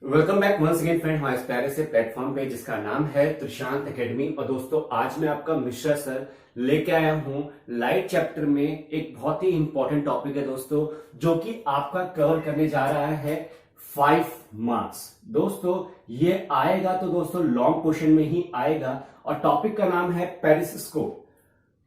Welcome back once again friend हमारे इस प्यारे से प्लेटफॉर्म पे जिसका नाम है त्रिशांत एकेडमी। और दोस्तों आज मैं आपका मिश्रा सर लेके आया हूं लाइट चैप्टर में एक बहुत ही इंपॉर्टेंट टॉपिक है दोस्तों, जो कि आपका कवर करने जा रहा है 5 मार्क्स। दोस्तों ये आएगा तो दोस्तों लॉन्ग क्वेश्चन में ही आएगा और टॉपिक का नाम है पेरिस्कोप।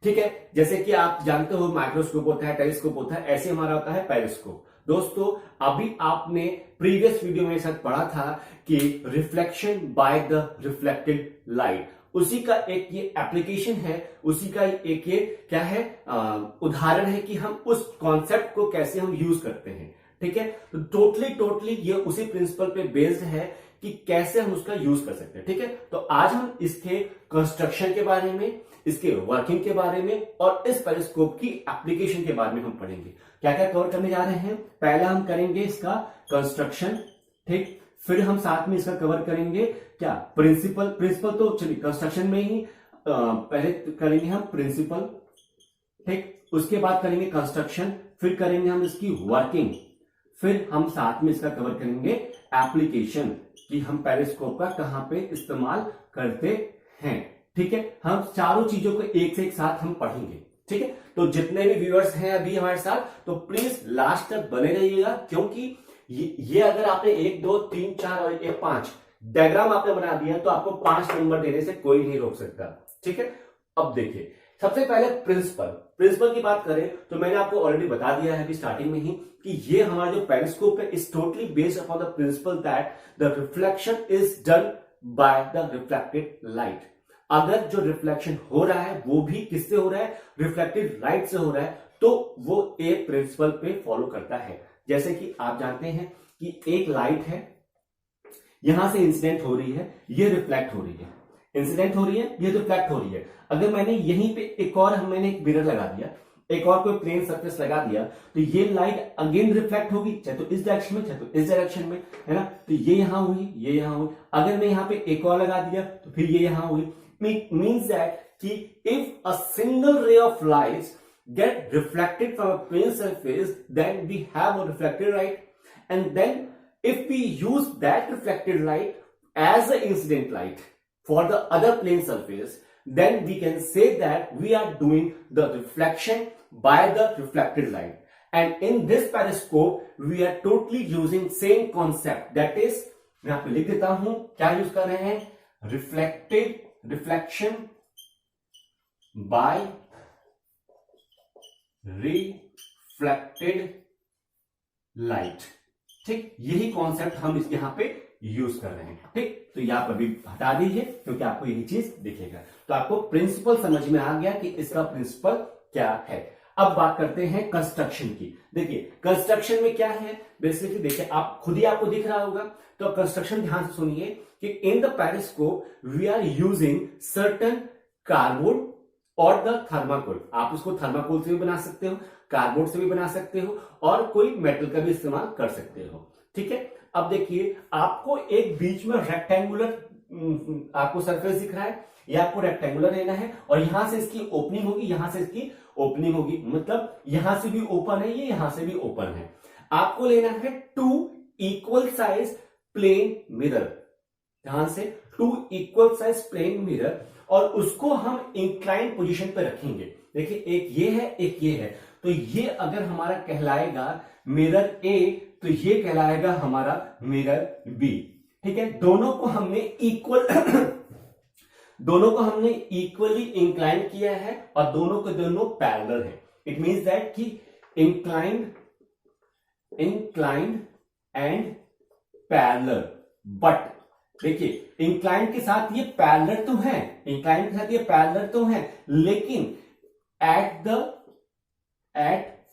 ठीक है, जैसे कि आप जानते हो माइक्रोस्कोप होता है, टेलीस्कोप होता है, ऐसे हमारा होता है पेरिस्कोप। दोस्तों अभी आपने प्रीवियस वीडियो में साथ पढ़ा था कि reflection by the reflected light, उसी का एक ये एप्लीकेशन है, उसी का एक ये क्या है उदाहरण है कि हम उस कॉन्सेप्ट को कैसे हम यूज करते हैं। ठीक है, तो टोटली ये उसी प्रिंसिपल पे बेस्ड है कि कैसे हम उसका यूज कर सकते हैं। ठीक है, तो आज हम इसके कंस्ट्रक्शन के बारे में, इसके वर्किंग के बारे में और इस पेरिस्कोप की एप्लीकेशन के बारे में हम पढ़ेंगे। क्या क्या कवर करने जा रहे हैं, पहला हम करेंगे इसका कंस्ट्रक्शन, ठीक, फिर हम साथ में इसका कवर करेंगे क्या प्रिंसिपल तो चलिए कंस्ट्रक्शन में ही पहले करेंगे हम प्रिंसिपल, ठीक, उसके बाद करेंगे कंस्ट्रक्शन, फिर करेंगे हम इसकी वर्किंग, फिर हम साथ में इसका कवर करेंगे एप्लीकेशन कि हम पेरिस्कोप का कहां पे इस्तेमाल करते हैं। ठीक है, हम चारों चीजों को एक से एक साथ हम पढ़ेंगे। ठीक है, तो जितने भी व्यूअर्स हैं अभी हमारे साथ, तो प्लीज लास्ट तक बने रहिएगा, क्योंकि ये अगर आपने 1 2 3 4 और 5 डायग्राम आपने बना दिया तो आपको 5 नंबर देने से कोई नहीं रोक सकता। ठीक है, अब देखिए सबसे पहले प्रिंसिपल की बात करें तो मैंने आपको ऑलरेडी बता दिया है अभी स्टार्टिंग में ही कि ये हमारा जो पेरिस्कोप है is totally based upon the principal that the reflection is done by the reflected light. अगर जो रिफ्लेक्शन हो रहा है वो भी किससे हो रहा है, रिफ्लेक्टेड लाइट से हो रहा है, तो वो एक प्रिंसिपल पे फॉलो करता है। जैसे कि आप जानते हैं कि एक लाइट है, यहां से इंसिडेंट हो रही है, ये रिफ्लेक्ट हो रही है, इंसिडेंट हो रही है, ये रिफ्लेक्ट हो रही है। अगर मैंने यहीं पे मैंने एक मिरर लगा दिया, एक और कोई प्लेन सरफेस लगा दिया, तो ये लाइट अगेन रिफ्लेक्ट होगी, चाहे तो इस डायरेक्शन में चाहे तो इस डायरेक्शन में, है ना। तो ये यहां हुई, ये यहां हुई। अगर मैं यहां पे एक और लगा दिया तो फिर ये यहां हुई। means that कि if a single ray of light get reflected from a plane surface, then we have a reflected light, and then if we use that reflected light as an incident light for the other plane surface, then we can say that we are doing the reflection by the reflected light. And in this periscope we are totally using same concept, that is मैं आपको लिख देता हूं क्या use कर रहे हैं, reflection by reflected light. ठीक, यही कॉन्सेप्ट हम इस यहां पे यूज कर रहे हैं। ठीक, तो ये आप अभी हटा दीजिए क्योंकि आपको यही चीज दिखेगा। तो आपको प्रिंसिपल समझ में आ गया कि इसका प्रिंसिपल क्या है। अब बात करते हैं कंस्ट्रक्शन की। देखिए कंस्ट्रक्शन में क्या है, बेसिकली देखिए आप खुद ही आपको दिख रहा होगा, तो कंस्ट्रक्शन ध्यान से सुनिए कि in the periscope we are using certain cardboard और द थर्माकोल। आप उसको थर्माकोल से भी बना सकते हो, कार्डबोर्ड से भी बना सकते हो, और कोई मेटल का भी इस्तेमाल कर सकते हो। ठीक है, अब देखिए आपको एक बीच में रेक्टेंगुलर आपको सरफेस दिख रहा है, ये आपको रेक्टेंगुलर लेना है, और यहां से इसकी ओपनिंग होगी, यहां से इसकी ओपनिंग होगी, मतलब यहां से भी ओपन है, ये यहां से भी ओपन है। आपको लेना है 2 इक्वल साइज प्लेन मिरर, ध्यान से 2 इक्वल साइज प्लेन मिरर, और उसको हम इंक्लाइन पोजीशन पे रखेंगे। देखिए एक ये है, एक ये है, तो ये अगर हमारा कहलाएगा मिरर ए, तो ये कहलाएगा हमारा मिरर बी। ठीक है, दोनों को हमने इक्वली इंक्लाइन किया है और दोनों के दोनों पैरेलल है। इट मींस दैट कि इंक्लाइंड एंड पैरेलल। बट देखिए इंक्लाइंड के साथ ये पैरेलल तो है, इंक्लाइंड के साथ ये पैरेलल तो है, लेकिन एट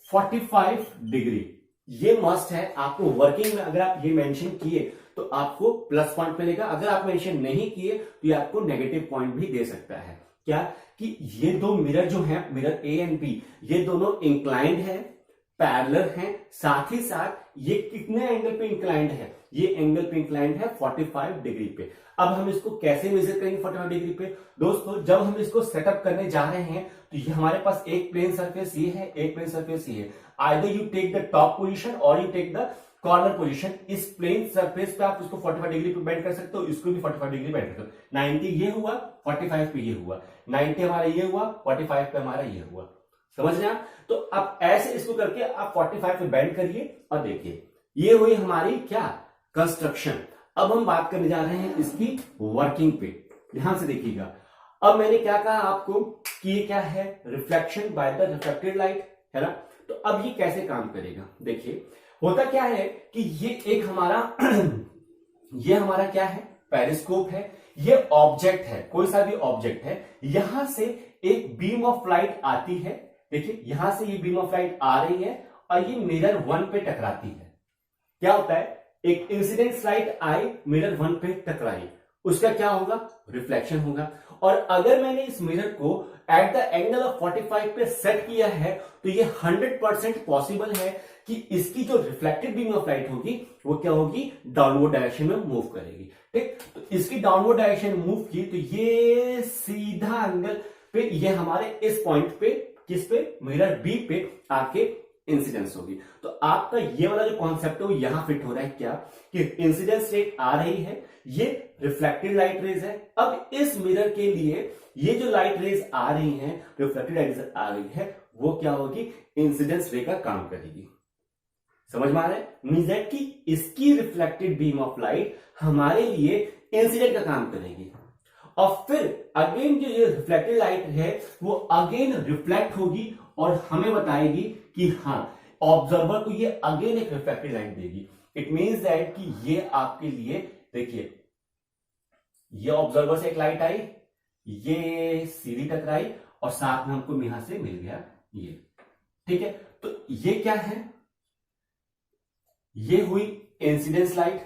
45 डिग्री। ये मस्ट है, आपको वर्किंग में अगर आप ये मेंशन किए तो आपको प्लस पॉइंट मिलेगा, अगर आप मेंशन नहीं किए तो ये आपको नेगेटिव पॉइंट भी दे सकता है। क्या कि ये दो मिरर जो है, मिरर ए एंड बी, ये दोनों इंक्लाइंड है, पैरेलल है, साथ ही साथ ये कितने एंगल पे इंक्लाइंड है, ये एंगल पे इंक्लाइंड है 45 डिग्री पे। अब हम इसको कैसे मेजर करेंगे 45 डिग्री पे, दोस्तों जब हम इसको सेटअप करने जा रहे हैं तो ये हमारे पास एक प्लेन सरफेस ये है, एक प्लेन सरफेस ये है। Either you take the top position और you take the corner position, इस प्लेन सरफेस पे आप इसको 45 डिग्री पे बेंड कर सकते हो, इसको भी 45 डिग्री बेंड कर सकते हो। 90 ये हुआ, 45 पे ये हुआ, 90 हमारा ये हुआ, 45 पे हमारा ये हुआ। समझ रहे हैं आप? तो आप ऐसे इसको करके आप 45 पे बेंड करिए और देखिए ये हुई हमारी क्या कंस्ट्रक्शन। अब हम बात करने जा रहे हैं इसकी वर्किंग पे, ध्यान से देखिएगा। अब मैंने क्या कहा आपको कि ये क्या है, reflection by the reflected light, है ना। तो अब ये कैसे काम करेगा, देखिए होता क्या है कि ये एक हमारा ये हमारा क्या है, पेरिस्कोप है, ये ऑब्जेक्ट है, कोई सा भी ऑब्जेक्ट है, यहां से एक बीम ऑफ लाइट आती है, देखिए यहां से ये बीम ऑफ लाइट आ रही है और ये मिरर 1 पे टकराती है। क्या होता है, एक इंसिडेंट लाइट आई, मिरर 1 पे टकराई, उसका क्या होगा, रिफ्लेक्शन होगा। और अगर मैंने इस मिरर को एट द एंगल ऑफ 45 पे सेट किया है तो ये 100% पॉसिबल है कि इसकी जो रिफ्लेक्टेड बीम ऑफ लाइट होगी वो क्या होगी, डाउनवर्ड डायरेक्शन में मूव करेगी। ठीक, तो इसकी डाउनवर्ड डायरेक्शन मूव की तो ये सीधा एंगल पे ये हमारे इस पॉइंट पे, किस पे, मिरर बी पे आके इंसिडेंस होगी। तो आपका ये वाला जो कॉन्सेप्ट है वो यहां फिट हो रहा है क्या, कि इंसिडेंस रेट आ रही है, ये रिफ्लेक्टेड लाइट रेज है। अब इस मिरर के लिए ये जो लाइट रेज आ रही हैं, रिफ्लेक्टेड लाइट रेज आ रही है, वो क्या होगी, इंसिडेंस रे का काम करेगी। समझ में आ रहा है, मींस दैट कि इसकी रिफ्लेक्टेड बीम ऑफ लाइट हमारे लिए इंसिडेंट का काम करेगी। और फिर अगेन जो ये रिफ्लेक्टेड लाइट है वो अगेन रिफ्लेक्ट होगी और हमें बताएगी कि हाँ, ऑब्जर्वर को ये अगेन एक रिफ्लेक्टेड लाइट देगी। इट मींस दैट कि ये आपके लिए, देखिए ये ऑब्जर्वर से एक लाइट आई, ये सीधी टकराई और साथ में हमको यहां से मिल गया ये। ठीक है, तो ये क्या है, ये हुई इंसिडेंस लाइट,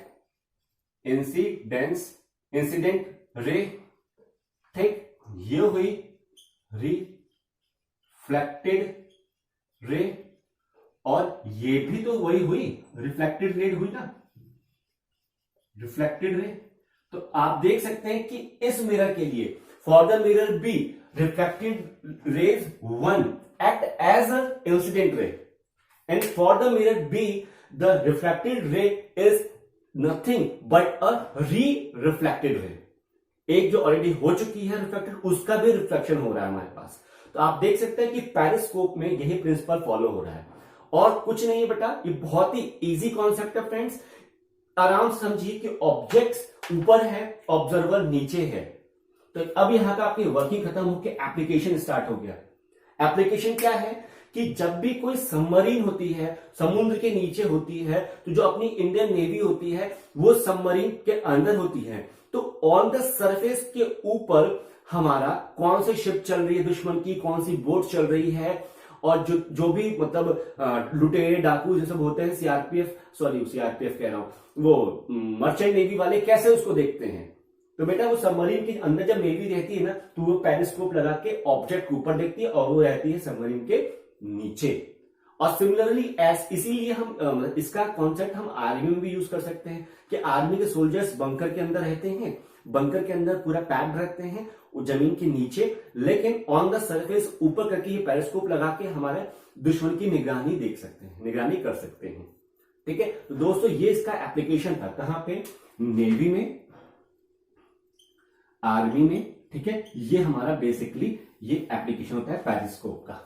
इंसिडेंट रे। ठीक, ये हुई रिफ्लेक्टेड रे और ये भी तो वही हुई, रिफ्लेक्टेड रे हुई ना, रिफ्लेक्टेड रे। तो आप देख सकते हैं कि इस मिरर के लिए, for the mirror B, reflected rays 1 act as a incident ray, and for the mirror B the reflected ray is nothing but a reflected ray. एक जो ऑलरेडी हो चुकी है रिफ्लेक्टेड, उसका भी रिफ्लेक्शन हो रहा है हमारे पास। तो आप देख सकते हैं कि पेरिस्कोप में यही प्रिंसिपल फॉलो हो रहा है और कुछ नहीं है बेटा, ये बहुत ही इजी कॉन्सेप्ट है फ्रेंड्स। आराम से समझिए कि ऑब्जेक्ट्स ऊपर है, ऑब्जर्वर नीचे है। तो अब यहां का आपकी वर्किंग खत्म होकर एप्लीकेशन स्टार्ट हो गया। एप्लीकेशन क्या है कि जब भी कोई सबमरीन होती है, समुद्र के नीचे होती है, तो जो अपनी इंडियन नेवी होती है वो सबमरीन के अंदर होती है, तो ऑन द सरफेस के ऊपर हमारा कौन सी शिप चल रही है दुश्मन की, कौन सी बोट चल रही है, और जो भी मतलब लुटेरे डाकू जो सब होते हैं, सीआरपीएफ कह रहा हूं, वो मर्चेंट नेवी वाले कैसे उसको देखते हैं। तो बेटा वो सबमरीन के अंदर जब नेवी रहती है ना, तो वो पेरिस्कोप लगा के ऑब्जेक्ट ऊपर देखती है और वो रहती है सबमरीन के नीचे। और सिमिलरली इसीलिए हम इसका कॉन्सेप्ट हम आर्मी में भी यूज कर सकते हैं कि आर्मी के सोल्जर्स बंकर के अंदर रहते हैं, बंकर के अंदर पूरा पैक्ड रहते हैं, वो जमीन के नीचे, लेकिन ऑन द सरफेस ऊपर करके ये पेरिस्कोप लगा के हमारे दुश्मन की निगरानी देख सकते हैं, निगरानी कर सकते हैं। ठीक है, तो दोस्तों ये इसका एप्लीकेशन था, कहां पे, नेवी में, आर्मी में। ठीक है, ये हमारा बेसिकली ये एप्लीकेशन होता है पेरिस्कोप का।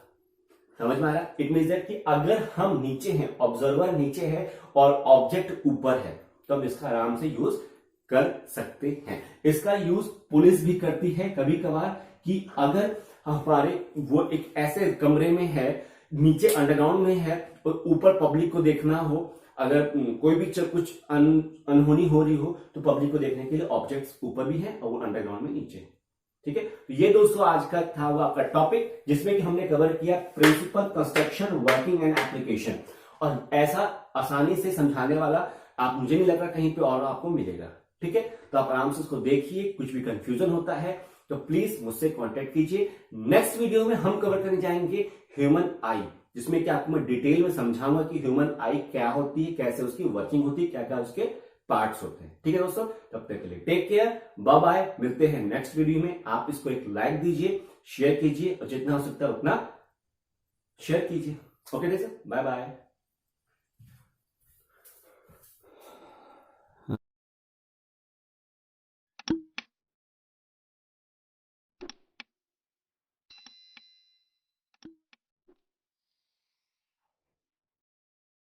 समझ में आ रहा है, इट मींस दैट कि अगर हम नीचे हैं, ऑब्जर्वर नीचे है और ऑब्जेक्ट ऊपर है, तो हम इसका आराम से यूज कर सकते हैं। इसका यूज पुलिस भी करती है कभी कभार, कि अगर हमारे वो एक ऐसे कमरे में है, नीचे अंडरग्राउंड में है और ऊपर पब्लिक को देखना हो, अगर कोई भी कुछ अनहोनी हो रही हो, तो पब्लिक को देखने के लिए ऑब्जेक्ट्स ऊपर भी है और वो अंडरग्राउंड में नीचे। ठीक है, तो ये दोस्तों आज का था वो आपका टॉपिक, जिसमें कि हमने कवर किया principle, construction, working and application. और ऐसा आसानी से समझाने वाला आप, मुझे नहीं लग रहा कहीं पे और आपको मिलेगा। ठीक है, तो आप आराम से इसको देखिए, कुछ भी कंफ्यूजन होता है तो प्लीज मुझसे कांटेक्ट कीजिए। नेक्स्ट वीडियो में हम कवर करने जाएंगे ह्यूमन आई, जिसमें कि आपको मैं डिटेल में समझाऊंगा कि ह्यूमन आई क्या होती है, कैसे उसकी वर्किंग होती है, क्या क्या उसके पार्ट्स होते हैं। ठीक है दोस्तों, तब तक के लिए टेक केयर, बाय बाय, मिलते हैं नेक्स्ट वीडियो में। आप इसको एक लाइक दीजिए, शेयर कीजिए और जितना हो सकता है उतना शेयर कीजिए। ओके दोस्तों, बाय बाय।